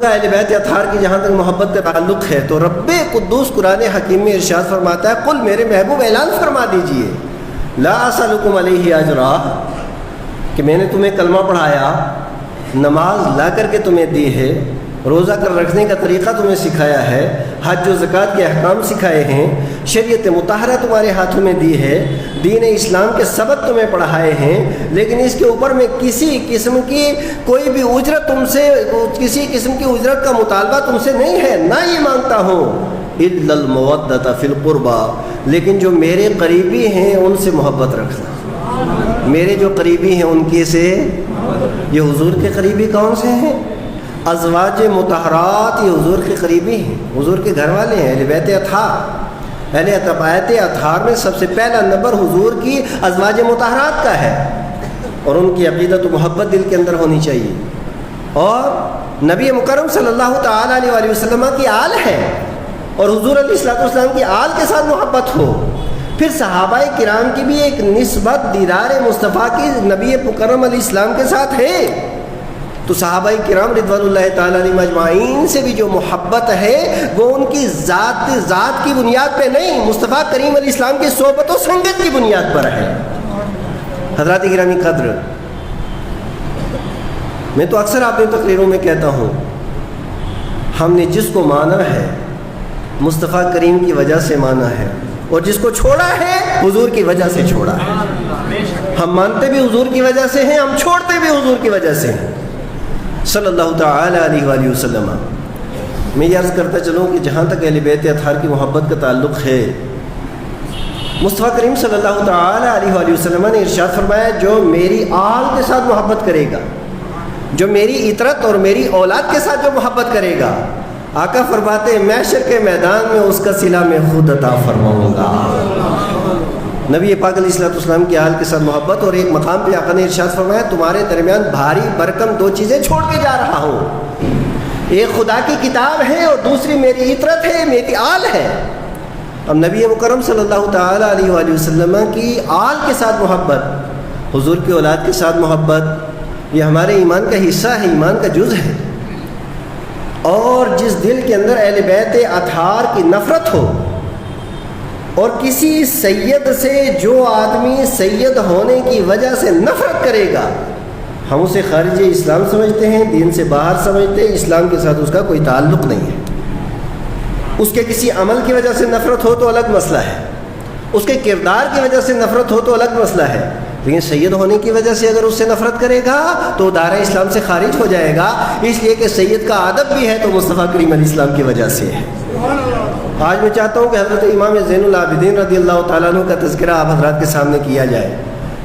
اہل بیت اطہار کی جہاں تک محبت کا تعلق ہے تو رب قدوس قرآن حکیم میں ارشاد فرماتا ہے قل میرے محبوب اعلان فرما دیجئے لا اسألکم علیہ اجرا کہ میں نے تمہیں کلمہ پڑھایا، نماز لا کر کے تمہیں دی ہے، روزہ کر رکھنے کا طریقہ تمہیں سکھایا ہے، حج و زکوٰۃ کے احکام سکھائے ہیں، شریعت مطہرہ تمہارے ہاتھوں میں دی ہے، دین اسلام کے سبق تمہیں پڑھائے ہیں، لیکن اس کے اوپر میں کسی قسم کی کوئی بھی اجرت تم سے، کسی قسم کی اجرت کا مطالبہ تم سے نہیں ہے، نہ یہ مانگتا ہوں الا المودۃ فی القربى، لیکن جو میرے قریبی ہیں ان سے محبت رکھنا، میرے جو قریبی ہیں ان کے سے، یہ حضور کے قریبی کون سے ہیں؟ ازواج مطہرات، یہ حضور کے قریبی ہیں، حضور کے گھر والے ہیں، اہل بیت اطہار۔ اہل بیت اطہار میں سب سے پہلا نمبر حضور کی ازواج مطہرات کا ہے، اور ان کی عقیدت و محبت دل کے اندر ہونی چاہیے، اور نبی مکرم صلی اللہ تعالیٰ علیہ وآلہ وسلم کی آل ہے، اور حضور علیہ السلام کی آل کے ساتھ محبت ہو۔ پھر صحابہ کرام کی بھی ایک نسبت دیدار مصطفیٰ کی نبی مکرم علیہ السلام کے ساتھ ہے، تو صحابہ کرام رضوان اللہ تعالیٰ علیہ مجمعین سے بھی جو محبت ہے وہ ان کی ذات کی بنیاد پہ نہیں، مصطفیٰ کریم علیہ السلام کی صحبت و سنگت کی بنیاد پر ہے۔ حضرات گرامی قدر، میں تو اکثر اپنی تقریروں میں کہتا ہوں ہم نے جس کو مانا ہے مصطفیٰ کریم کی وجہ سے مانا ہے، اور جس کو چھوڑا ہے حضور کی وجہ سے چھوڑا ہے۔ ہم مانتے بھی حضور کی وجہ سے ہیں، ہم چھوڑتے بھی حضور کی وجہ سے ہیں صلی اللہ تعالی علیہ وآلہ وسلم۔ میں یہ عرض کرتا چلوں کہ جہاں تک اہل بیت اطہار کی محبت کا تعلق ہے، مصطفیٰ کریم صلی اللہ تعالی علیہ وآلہ وسلم نے ارشاد فرمایا جو میری آل کے ساتھ محبت کرے گا، جو میری اطرت اور میری اولاد کے ساتھ جو محبت کرے گا، آقا فرماتے ہیں محشر کے میدان میں اس کا صلہ میں خود عطا فرماؤں گا۔ نبی پاک علیہ السلام کی آل کے ساتھ محبت، اور ایک مقام پہ آقا نے ارشاد فرمایا تمہارے درمیان بھاری برکم دو چیزیں چھوڑ کے جا رہا ہوں، ایک خدا کی کتاب ہے اور دوسری میری اطرت ہے، میری آل ہے۔ اب نبی مکرم صلی اللہ تعالی علیہ وآلہ وسلم کی آل کے ساتھ محبت، حضور کی اولاد کے ساتھ محبت، یہ ہمارے ایمان کا حصہ ہے، ایمان کا جز ہے، اور جس دل کے اندر اہل بیت اطہار کی نفرت ہو، اور کسی سید سے جو آدمی سید ہونے کی وجہ سے نفرت کرے گا، ہم اسے خارج اسلام سمجھتے ہیں، دین سے باہر سمجھتے ہیں، اسلام کے ساتھ اس کا کوئی تعلق نہیں ہے۔ اس کے کسی عمل کی وجہ سے نفرت ہو تو الگ مسئلہ ہے، اس کے کردار کی وجہ سے نفرت ہو تو الگ مسئلہ ہے، لیکن سید ہونے کی وجہ سے اگر اس سے نفرت کرے گا تو دائرہ اسلام سے خارج ہو جائے گا، اس لیے کہ سید کا ادب بھی ہے تو مصطفیٰ کریم علیہ السلام کی وجہ سے ہے۔ آج میں چاہتا ہوں کہ حضرت امام زین العابدین رضی اللہ تعالیٰ عنہ کا تذکرہ آپ حضرات کے سامنے کیا جائے۔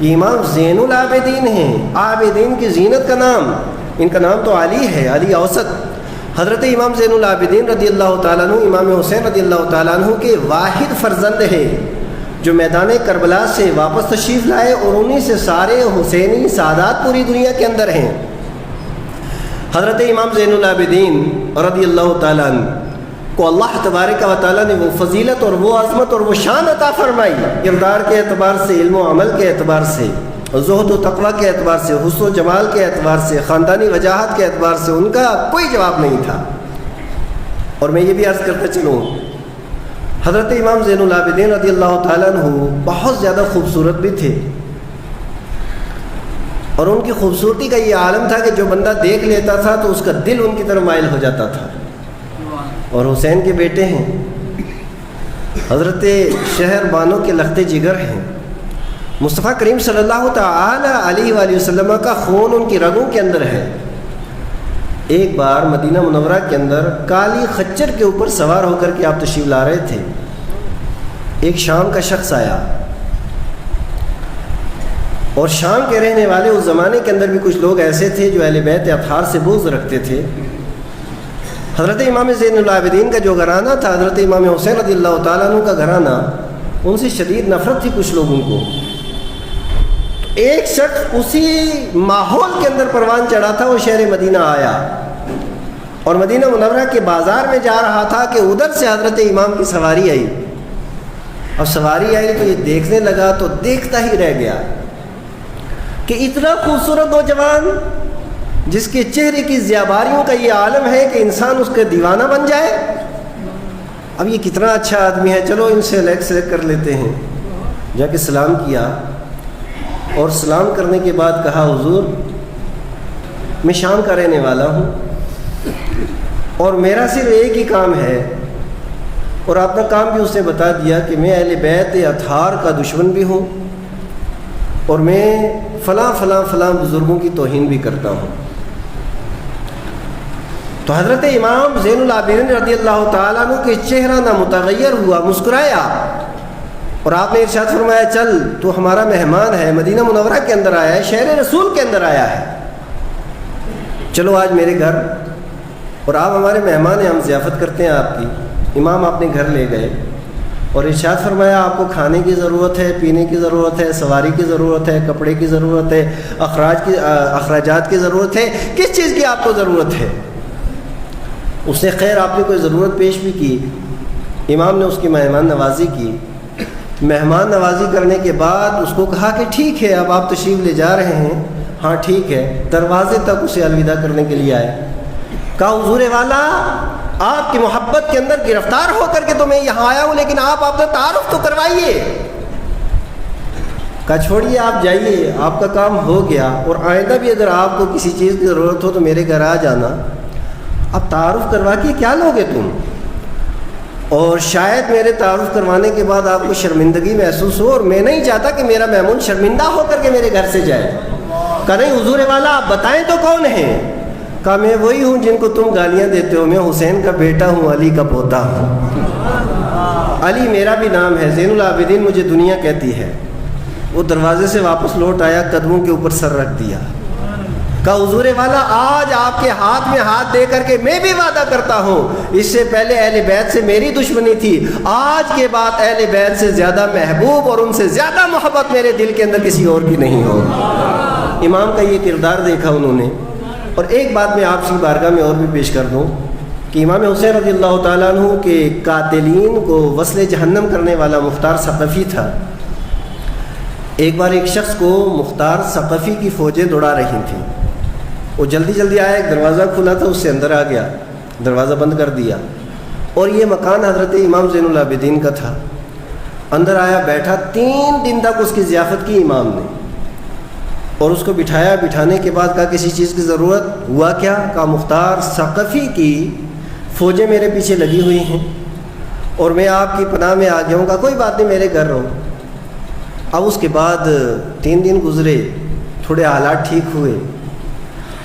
یہ امام زین العابدین ہیں، عابدین کی زینت کا نام، ان کا نام تو علی ہے، علی اوسط۔ حضرت امام زین العابدین رضی اللہ تعالیٰ عنہ امام حسین رضی اللہ تعالیٰ عنہ کے واحد فرزند ہے، جو میدان کربلا سے واپس تشریف لائے، اور انہی سے سارے حسینی سادات پوری دنیا کے اندر ہیں۔ حضرت امام زین العابدین رضی اللہ تعالیٰ عنہ کو اللہ تبارک و تعالیٰ نے وہ فضیلت اور وہ عظمت اور وہ شان عطا فرمائی، کردار کے اعتبار سے، علم و عمل کے اعتبار سے، زہد و تقویٰ کے اعتبار سے، حسن و جمال کے اعتبار سے، خاندانی وجاہت کے اعتبار سے ان کا کوئی جواب نہیں تھا۔ اور میں یہ بھی عرض کرتا چلوں حضرت امام زین العابدین رضی اللہ تعالیٰ عنہ بہت زیادہ خوبصورت بھی تھے، اور ان کی خوبصورتی کا یہ عالم تھا کہ جو بندہ دیکھ لیتا تھا تو اس کا دل ان کی طرف مائل ہو جاتا تھا۔ اور حسین کے بیٹے ہیں، حضرت شہر بانو کے لخت جگر ہیں، مصطفیٰ کریم صلی اللہ تعالی علیہ وآلہ وسلم کا خون ان کی رگوں کے اندر ہے۔ ایک بار مدینہ منورہ کے اندر کالی خچر کے اوپر سوار ہو کر کے آپ تشریف لا رہے تھے، ایک شام کا شخص آیا، اور شام کے رہنے والے اس زمانے کے اندر بھی کچھ لوگ ایسے تھے جو اہل بیت اطہار سے بغض رکھتے تھے۔ حضرت امام زین العابدین کا جو گھرانہ تھا، حضرت امام حسین رضی اللہ تعالیٰ عنہ کا گھرانہ، ان سے شدید نفرت تھی کچھ لوگوں کو۔ ایک شخص اسی ماحول کے اندر پروان چڑھا تھا، وہ شہر مدینہ آیا اور مدینہ منورہ کے بازار میں جا رہا تھا کہ ادھر سے حضرت امام کی سواری آئی۔ اب سواری آئی تو یہ دیکھنے لگا تو دیکھتا ہی رہ گیا کہ اتنا خوبصورت نوجوان جس کے چہرے کی ضیاباریوں کا یہ عالم ہے کہ انسان اس کا دیوانہ بن جائے. اب یہ کتنا اچھا آدمی ہے, چلو ان سے سلیکٹ کر لیتے ہیں. جا کے سلام کیا, اور سلام کرنے کے بعد کہا حضور میں شام کا رہنے والا ہوں اور میرا صرف ایک ہی کام ہے, اور اپنا کام بھی اس نے بتا دیا کہ میں اہل بیت اطہار کا دشمن بھی ہوں اور میں فلاں فلاں فلاں بزرگوں کی توہین بھی کرتا ہوں. تو حضرت امام زین العابدین رضی اللہ تعالیٰ عنہ کے چہرہ نہ متغیر ہوا, مسکرایا, اور آپ نے ارشاد فرمایا چل تو ہمارا مہمان ہے, مدینہ منورہ کے اندر آیا ہے, شہر رسول کے اندر آیا ہے, چلو آج میرے گھر, اور آپ ہمارے مہمان ہیں, ہم ضیافت کرتے ہیں آپ کی. امام اپنے گھر لے گئے اور ارشاد فرمایا آپ کو کھانے کی ضرورت ہے, پینے کی ضرورت ہے, سواری کی ضرورت ہے, کپڑے کی ضرورت ہے, اخراجات کی ضرورت ہے, کس چیز کی آپ کو ضرورت ہے؟ اس نے خیر آپ نے کوئی ضرورت پیش بھی کی, امام نے اس کی مہمان نوازی کی. مہمان نوازی کرنے کے بعد اس کو کہا کہ ٹھیک ہے اب آپ تشریف لے جا رہے ہیں, ہاں ٹھیک ہے. دروازے تک اسے الوداع کرنے کے لیے آئے. کہا حضور والا آپ کی محبت کے اندر گرفتار ہو کر کے تو میں یہاں آیا ہوں, لیکن آپ اپنا تعارف تو کروائیے. کہا چھوڑیے آپ جائیے, آپ کا کام ہو گیا, اور آئندہ بھی اگر آپ کو کسی چیز کی ضرورت ہو تو میرے گھر آ جانا. اب تعارف کروا کے کیا لوگے تم؟ اور شاید میرے تعارف کروانے کے بعد آپ کو شرمندگی محسوس ہو, اور میں نہیں چاہتا کہ میرا مہمان شرمندہ ہو کر کے میرے گھر سے جائے. کہا نہیں حضور والا آپ بتائیں تو کون ہیں؟ کہا میں وہی ہوں جن کو تم گالیاں دیتے ہو, میں حسین کا بیٹا ہوں, علی کا پوتا ہوں. علی میرا بھی نام ہے, زین العابدین مجھے دنیا کہتی ہے. وہ دروازے سے واپس لوٹ آیا, قدموں کے اوپر سر رکھ دیا. کہا حضور والا آج آپ کے ہاتھ میں ہاتھ دے کر کے میں بھی وعدہ کرتا ہوں, اس سے پہلے اہل بیت سے میری دشمنی تھی, آج کے بعد اہل بیت سے زیادہ محبوب اور ان سے زیادہ محبت میرے دل کے اندر کسی اور کی نہیں ہو. امام کا یہ کردار دیکھا انہوں نے. اور ایک بات میں آپ کی بارگاہ میں اور بھی پیش کر دوں کہ امام حسین رضی اللہ تعالیٰ عنہ کے قاتلین کو وصل جہنم کرنے والا مختار ثقفی تھا. ایک بار ایک شخص کو مختار ثقفی کی فوجیں دوڑا رہی تھیں. وہ جلدی جلدی آیا, ایک دروازہ کھلا تھا, اس سے اندر آ گیا, دروازہ بند کر دیا, اور یہ مکان حضرت امام زین العابدین کا تھا. اندر آیا, بیٹھا, 3 دن تک اس کی ضیافت کی امام نے, اور اس کو بٹھایا. بٹھانے کے بعد کہا کسی چیز کی ضرورت؟ ہوا کیا؟ کہا مختار ثقفی کی فوجیں میرے پیچھے لگی ہوئی ہیں اور میں آپ کی پناہ میں آ گیا ہوں. کہا کوئی بات نہیں, میرے گھر رہو. اب اس کے بعد 3 دن گزرے, تھوڑے حالات ٹھیک ہوئے,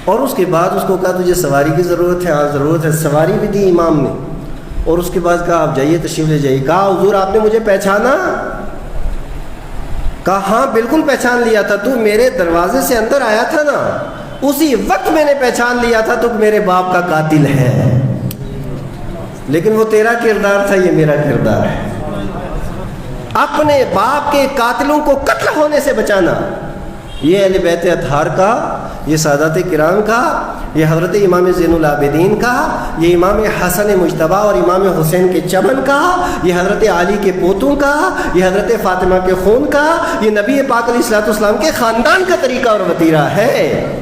اور اس کے بعد اس کو کہا تجھے سواری کی ضرورت ہے؟ ہاں ضرورت ہے. سواری بھی دی امام نے, اور اس کے بعد کہا آپ جائیے, تشریف لے جائیے. کہا حضور آپ نے مجھے پہچانا؟ کہا ہاں بالکل پہچان لیا تھا, تو میرے دروازے سے اندر آیا تھا نا, اسی وقت میں نے پہچان لیا تھا تو میرے باپ کا قاتل ہے. لیکن وہ تیرا کردار تھا, یہ میرا کردار ہے. اپنے باپ کے قاتلوں کو قتل ہونے سے بچانا, یہ اہل بیت اطہار کا, یہ سادات کرام کا, یہ حضرت امام زین العابدین کا, یہ امام حسن مجتبی اور امام حسین کے چمن کا, یہ حضرت علی کے پوتوں کا, یہ حضرت فاطمہ کے خون کا, یہ نبی پاک علیہ الصلوۃ والسلام کے خاندان کا طریقہ اور وتیرہ ہے.